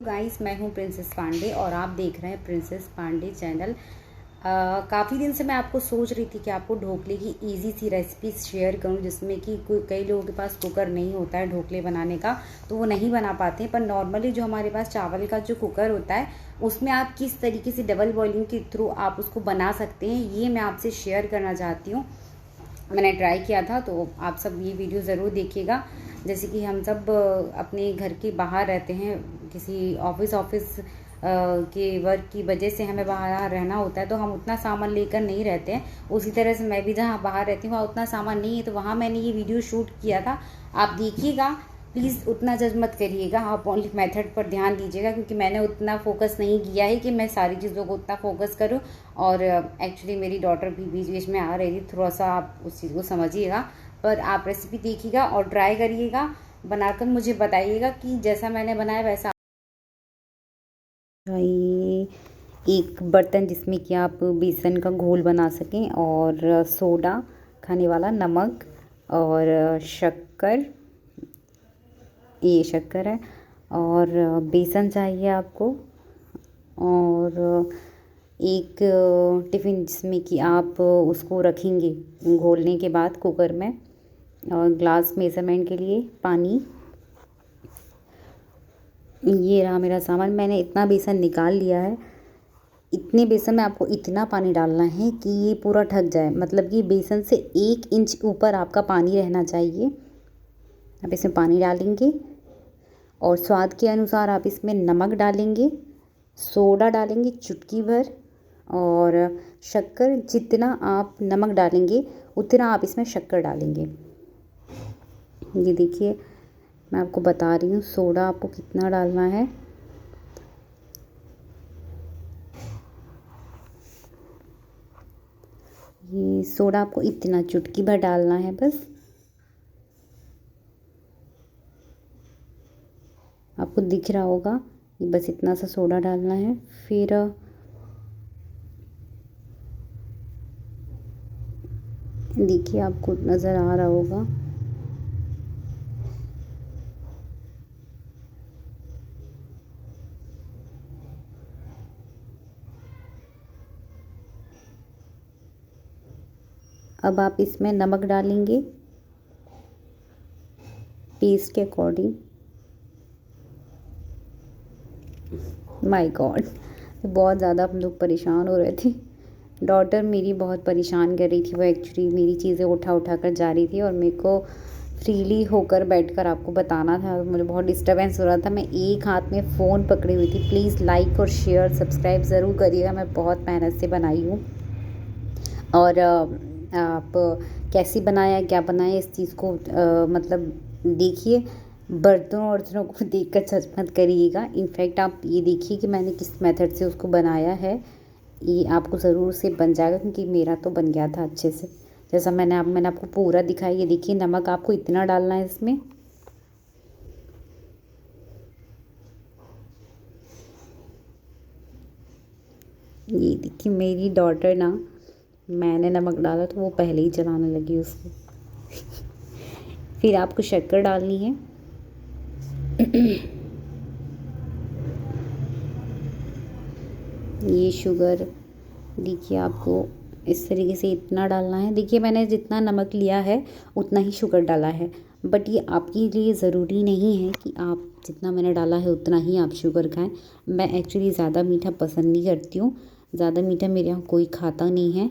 Guys, मैं हूं princess Pandey और आप देख रहे हैं प्रिंसेस पांडे चैनल। काफ़ी दिन से मैं आपको सोच रही थी कि आपको ढोकले की इजी सी रेसिपी शेयर करूं, जिसमें कि कई लोगों के पास कुकर नहीं होता है ढोकले बनाने का, तो वो नहीं बना पाते हैं। पर नॉर्मली जो हमारे पास चावल का जो कुकर होता है, उसमें आप किस तरीके से डबल बॉइलिंग के थ्रू आप उसको बना सकते हैं, ये मैं आपसे शेयर करना चाहती हूँ। मैंने ट्राई किया था, तो आप सब ये वीडियो ज़रूर देखिएगा। जैसे कि हम सब अपने घर के बाहर रहते हैं, किसी ऑफिस के वर्क की वजह से हमें बाहर रहना होता है, तो हम उतना सामान लेकर नहीं रहते हैं। उसी तरह से मैं भी जहाँ बाहर रहती हूँ वहाँ उतना सामान नहीं है, तो वहाँ मैंने ये वीडियो शूट किया था। आप देखिएगा, प्लीज़ उतना जज मत करिएगा, आप ओनली मेथड पर ध्यान दीजिएगा, क्योंकि मैंने उतना फोकस नहीं किया है कि मैं सारी चीज़ों को उतना फोकस करूं। और एक्चुअली मेरी डॉटर भी बीच बीच में आ रही थी, थोड़ा सा आप उस चीज़ को समझिएगा। पर आप रेसिपी देखिएगा और ट्राई करिएगा, बनाकर मुझे बताइएगा कि जैसा मैंने बनाया वैसा। ये एक बर्तन जिसमें कि आप बेसन का घोल बना सकें, और सोडा, खाने वाला नमक और शक्कर, ये शक्कर है, और बेसन चाहिए आपको, और एक टिफ़िन जिसमें कि आप उसको रखेंगे घोलने के बाद कुकर में, और ग्लास मेज़रमेंट के लिए पानी। ये रहा मेरा सामान। मैंने इतना बेसन निकाल लिया है। इतने बेसन में आपको इतना पानी डालना है कि ये पूरा ढक जाए, मतलब कि बेसन से 1 इंच ऊपर आपका पानी रहना चाहिए। आप इसमें पानी डालेंगे और स्वाद के अनुसार आप इसमें नमक डालेंगे, सोडा डालेंगे चुटकी भर, और शक्कर जितना आप नमक डालेंगे उतना आप इसमें शक्कर डालेंगे। ये देखिए, मैं आपको बता रही हूँ सोडा आपको कितना डालना है। ये सोडा आपको इतना चुटकी भर डालना है बस। आपको दिख रहा होगा, ये बस इतना सा सोडा डालना है। फिर देखिए, आपको नज़र आ रहा होगा, अब आप इसमें नमक डालेंगे टेस्ट के अकॉर्डिंग। माय गॉड, बहुत ज़्यादा हम लोग परेशान हो रहे थे। डॉटर मेरी बहुत परेशान कर रही थी, वो एक्चुअली मेरी चीज़ें उठा उठा कर जा रही थी, और मेरे को फ्रीली होकर बैठकर आपको बताना था, मुझे बहुत डिस्टर्बेंस हो रहा था। मैं एक हाथ में फ़ोन पकड़ी हुई थी। प्लीज़ लाइक और शेयर सब्सक्राइब ज़रूर करिएगा, मैं बहुत मेहनत से बनाई हूँ। और आप कैसी बनाया, क्या बनाया, इस चीज़ को मतलब देखिए। बर्तनों वर्तनों को देखकर जज मत करिएगा। इनफैक्ट आप ये देखिए कि मैंने किस मेथड से उसको बनाया है, ये आपको ज़रूर से बन जाएगा, क्योंकि मेरा तो बन गया था अच्छे से। जैसा मैंने आपको पूरा दिखाया। ये देखिए, नमक आपको इतना डालना है इसमें। ये देखिए, मेरी डॉटर ना, मैंने नमक डाला तो वो पहले ही चलाने लगी उसको। फिर आपको शक्कर डालनी है। ये शुगर देखिए, आपको इस तरीके से इतना डालना है। देखिए, मैंने जितना नमक लिया है उतना ही शुगर डाला है, बट ये आपके लिए ज़रूरी नहीं है कि आप जितना मैंने डाला है उतना ही आप शुगर खाएं। मैं एक्चुअली ज़्यादा मीठा पसंद नहीं करती हूँ, ज़्यादा मीठा मेरे यहाँ कोई खाता नहीं है,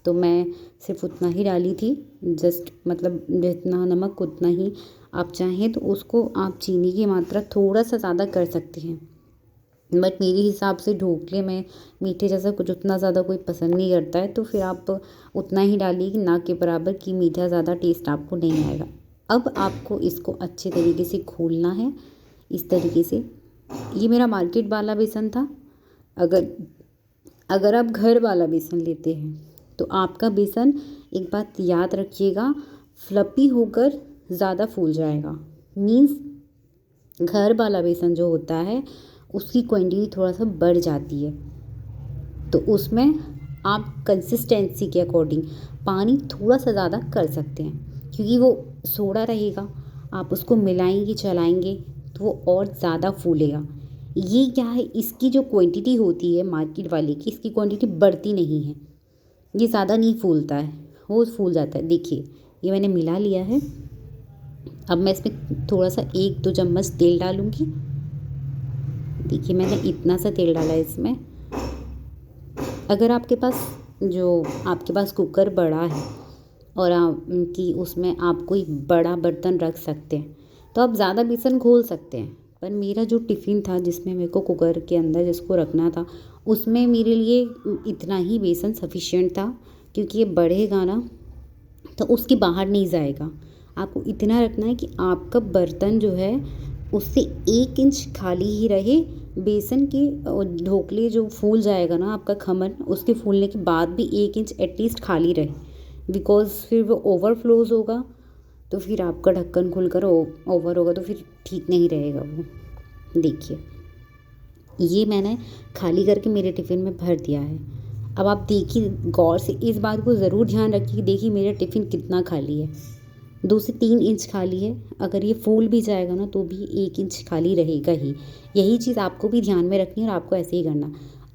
तो मैं सिर्फ उतना ही डाली थी। जस्ट मतलब जितना नमक उतना ही। आप चाहें तो उसको आप चीनी की मात्रा थोड़ा सा ज़्यादा कर सकते हैं, बट मेरे हिसाब से ढोकले में मीठे जैसा कुछ उतना ज़्यादा कोई पसंद नहीं करता है, तो फिर आप उतना ही डालिए, कि ना के बराबर, कि मीठा ज़्यादा टेस्ट आपको नहीं आएगा। अब आपको इसको अच्छे तरीके से घोलना है, इस तरीके से। ये मेरा मार्केट वाला बेसन था। अगर अगर आप घर वाला बेसन लेते हैं तो आपका बेसन, एक बात याद रखिएगा, फ्लपी होकर ज़्यादा फूल जाएगा। मीन्स घर वाला बेसन जो होता है उसकी क्वांटिटी थोड़ा सा बढ़ जाती है, तो उसमें आप कंसिस्टेंसी के अकॉर्डिंग पानी थोड़ा सा ज़्यादा कर सकते हैं, क्योंकि वो सोडा रहेगा, आप उसको मिलाएंगे चलाएंगे तो वो और ज़्यादा फूलेगा। ये क्या है, इसकी जो क्वांटिटी होती है मार्केट वाले की, इसकी क्वांटिटी बढ़ती नहीं है, ये ज़्यादा नहीं फूलता है, वो फूल जाता है। देखिए ये मैंने मिला लिया है। अब मैं इसमें थोड़ा सा 1-2 चम्मच तेल डालूँगी। देखिए मैंने इतना सा तेल डाला है इसमें। अगर आपके पास कुकर बड़ा है और आप कि उसमें आप कोई बड़ा बर्तन रख सकते हैं तो आप ज़्यादा बेसन घोल सकते हैं। पर मेरा जो टिफ़िन था जिसमें मेरे को कुकर के अंदर जिसको रखना था, उसमें मेरे लिए इतना ही बेसन सफिशिएंट था, क्योंकि ये बढ़ेगा ना तो उसके बाहर नहीं जाएगा। आपको इतना रखना है कि आपका बर्तन जो है उससे 1 इंच खाली ही रहे। बेसन के ढोकले जो फूल जाएगा ना आपका खमन, उसके फूलने के बाद भी 1 इंच एटलीस्ट खाली रहे, बिकॉज़ फिर वो ओवरफ्लोज होगा तो फिर आपका ढक्कन खुलकर ओवर होगा तो फिर ठीक नहीं रहेगा वो। देखिए ये मैंने खाली करके मेरे टिफ़िन में भर दिया है। अब आप देखिए गौर से, इस बात को ज़रूर ध्यान रखिए कि देखिए मेरा टिफ़िन कितना खाली है, 2 से 3 इंच खाली है। अगर ये फूल भी जाएगा ना तो भी 1 इंच खाली रहेगा ही। यही चीज़ आपको भी ध्यान में रखनी है और आपको ऐसे ही करना।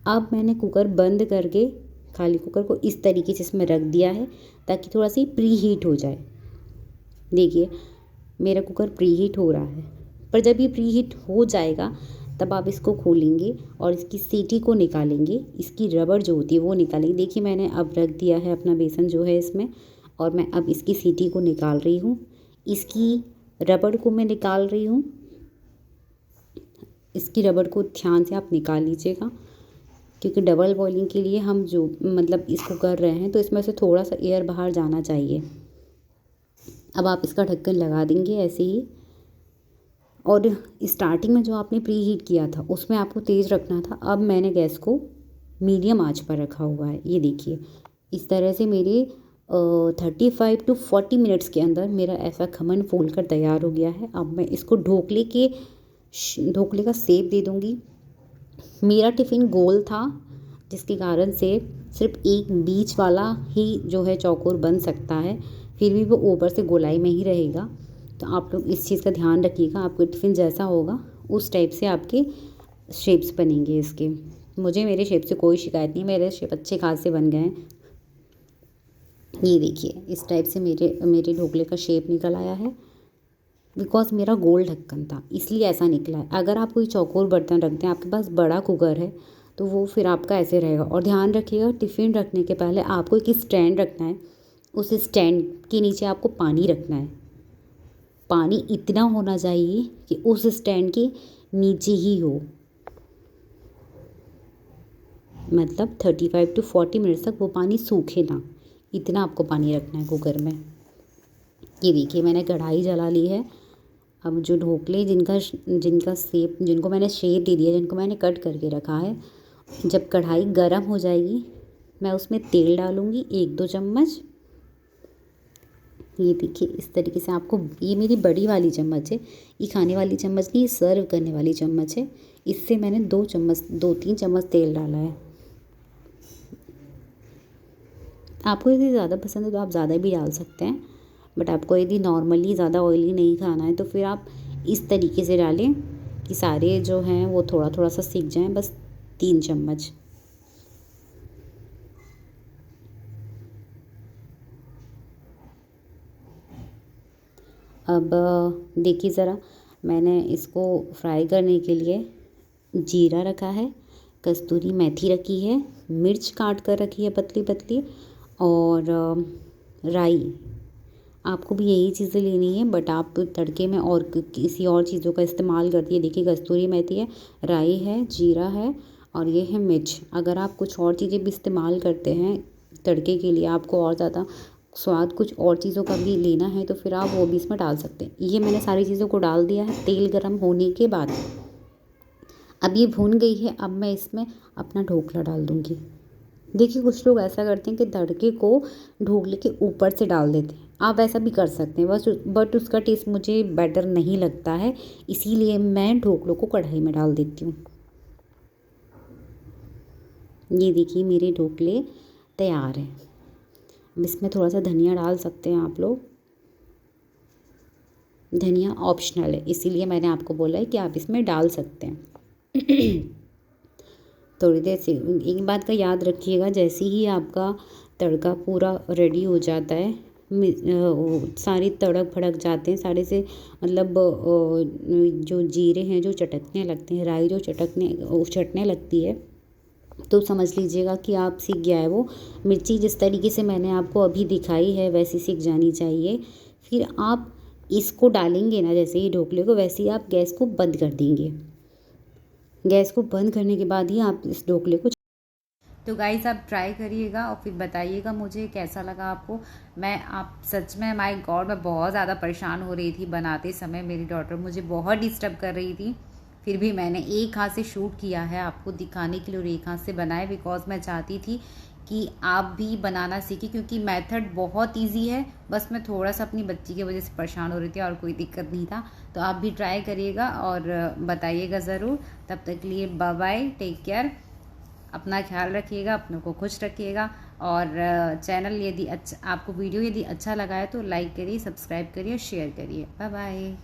अब मैंने कुकर बंद करके खाली कुकर को इस तरीके से इसमें रख दिया है ताकि थोड़ा सी प्री हीट हो जाए। देखिए मेरा कुकर प्री हीट हो रहा है, पर जब ये प्री हीट हो जाएगा तब आप इसको खोलेंगे और इसकी सीटी को निकालेंगे, इसकी रबड़ जो होती है वो निकालेंगे। देखिए मैंने अब रख दिया है अपना बेसन जो है इसमें, और मैं अब इसकी सीटी को निकाल रही हूँ। इसकी रबड़ को मैं निकाल रही हूँ। इसकी रबड़ को ध्यान से आप निकाल लीजिएगा, क्योंकि डबल बॉइलिंग के लिए हम जो इसको कर रहे हैं तो इसमें से थोड़ा सा एयर बाहर जाना चाहिए। अब आप इसका ढक्कन लगा देंगे ऐसे ही, और स्टार्टिंग में जो आपने प्री हीट किया था उसमें आपको तेज़ रखना था। अब मैंने गैस को मीडियम आंच पर रखा हुआ है। ये देखिए इस तरह से मेरे 35 to 40 मिनट्स के अंदर मेरा ऐसा खमन फूल कर तैयार हो गया है। अब मैं इसको ढोकले का शेप दे दूँगी। मेरा टिफ़िन गोल था जिसके कारण से सिर्फ एक बीच वाला ही जो है चौकोर बन सकता है, फिर भी वो ऊपर से गोलाई में ही रहेगा। तो आप लोग इस चीज़ का ध्यान रखिएगा, आपका टिफ़िन जैसा होगा उस टाइप से आपके शेप्स बनेंगे इसके। मुझे मेरे शेप से कोई शिकायत नहीं, मेरे शेप अच्छे खासे बन गए हैं। ये देखिए इस टाइप से मेरे ढोकले का शेप निकल आया है, बिकॉज मेरा गोल ढक्कन था इसलिए ऐसा निकला है। अगर आप कोई चौकोर बर्तन रखते हैं, आपके पास बड़ा कुकर है, तो वो फिर आपका ऐसे रहेगा। और ध्यान रखिएगा टिफ़िन रखने के पहले आपको एक स्टैंड रखना है, उस स्टैंड के नीचे आपको पानी रखना है। पानी इतना होना चाहिए कि उस स्टैंड के नीचे ही हो, मतलब 35 to 40 मिनट्स तक वो पानी सूखे ना, इतना आपको पानी रखना है कुकर में। ये देखिए मैंने कढ़ाई जला ली है। अब जो ढोकले जिनको मैंने शेप दे दिया, जिनको मैंने कट करके रखा है, जब कढ़ाई गर्म हो जाएगी मैं उसमें तेल डालूँगी 1-2 चम्मच। ये देखिए इस तरीके से आपको, ये मेरी बड़ी वाली चम्मच है, ये खाने वाली चम्मच नहीं, ये सर्व करने वाली चम्मच है। इससे मैंने 2-3 चम्मच तेल डाला है। आपको यदि ज़्यादा पसंद है तो आप ज़्यादा भी डाल सकते हैं, बट आपको यदि नॉर्मली ज़्यादा ऑयली नहीं खाना है तो फिर आप इस तरीके से डालें कि सारे जो हैं वो थोड़ा थोड़ा सा सीख जाएं, बस 3 चम्मच। अब देखिए ज़रा, मैंने इसको फ्राई करने के लिए जीरा रखा है, कस्तूरी मेथी रखी है, मिर्च काट कर रखी है पतली पतली, और राई। आपको भी यही चीज़ें लेनी है, बट आप तड़के में और किसी और चीज़ों का इस्तेमाल करती है। देखिए कस्तूरी मेथी है, राई है, जीरा है, और ये है मिर्च। अगर आप कुछ और चीज़ें भी इस्तेमाल करते हैं तड़के के लिए, आपको और ज़्यादा स्वाद कुछ और चीज़ों का भी लेना है तो फिर आप वो भी इसमें डाल सकते हैं। ये मैंने सारी चीज़ों को डाल दिया है तेल गरम होने के बाद। अब ये भून गई है, अब मैं इसमें अपना ढोकला डाल दूँगी। देखिए कुछ लोग ऐसा करते हैं कि तड़के को ढोकले के ऊपर से डाल देते हैं, आप ऐसा भी कर सकते हैं, बट उसका टेस्ट मुझे बेटर नहीं लगता है, इसीलिए मैं ढोकलों को कढ़ाई में डाल देती हूँ। ये देखिए मेरे ढोकले तैयार हैं। अब इसमें थोड़ा सा धनिया डाल सकते हैं आप लोग। धनिया ऑप्शनल है, इसीलिए मैंने आपको बोला है कि आप इसमें डाल सकते हैं। थोड़ी देर से एक बात का याद रखिएगा, जैसे ही आपका तड़का पूरा रेडी हो जाता है, सारी तड़क भड़क जाते हैं सारे से, मतलब जो जीरे हैं जो चटकने लगते हैं, राई जो चटने लगती है, तो समझ लीजिएगा कि आप सीख गया है वो। मिर्ची जिस तरीके से मैंने आपको अभी दिखाई है वैसी सीख जानी चाहिए। फिर आप इसको डालेंगे ना, जैसे ही ढोकले को, वैसे ही आप गैस को बंद कर देंगे। गैस को बंद करने के बाद ही आप इस ढोकले को, तो गाइस आप ट्राई करिएगा और फिर बताइएगा मुझे कैसा लगा आपको। आप सच में, माय गॉड, मैं बहुत ज़्यादा परेशान हो रही थी बनाते समय। मेरी डॉटर मुझे बहुत डिस्टर्ब कर रही थी, फिर भी मैंने एक हाथ से शूट किया है आपको दिखाने के लिए और एक हाथ से बनाए, बिकॉज मैं चाहती थी कि आप भी बनाना सीखें, क्योंकि मेथड बहुत ईजी है। बस मैं थोड़ा सा अपनी बच्ची की वजह से परेशान हो रही थी और कोई दिक्कत नहीं था। तो आप भी ट्राई करिएगा और बताइएगा ज़रूर। तब तक के लिए बाय बाय, टेक केयर, अपना ख्याल रखिएगा, अपनों को खुश रखिएगा। और चैनल यदि अच्छा, आपको वीडियो यदि अच्छा लगा है तो लाइक करिए, सब्सक्राइब करिए, शेयर करिए। Bye bye.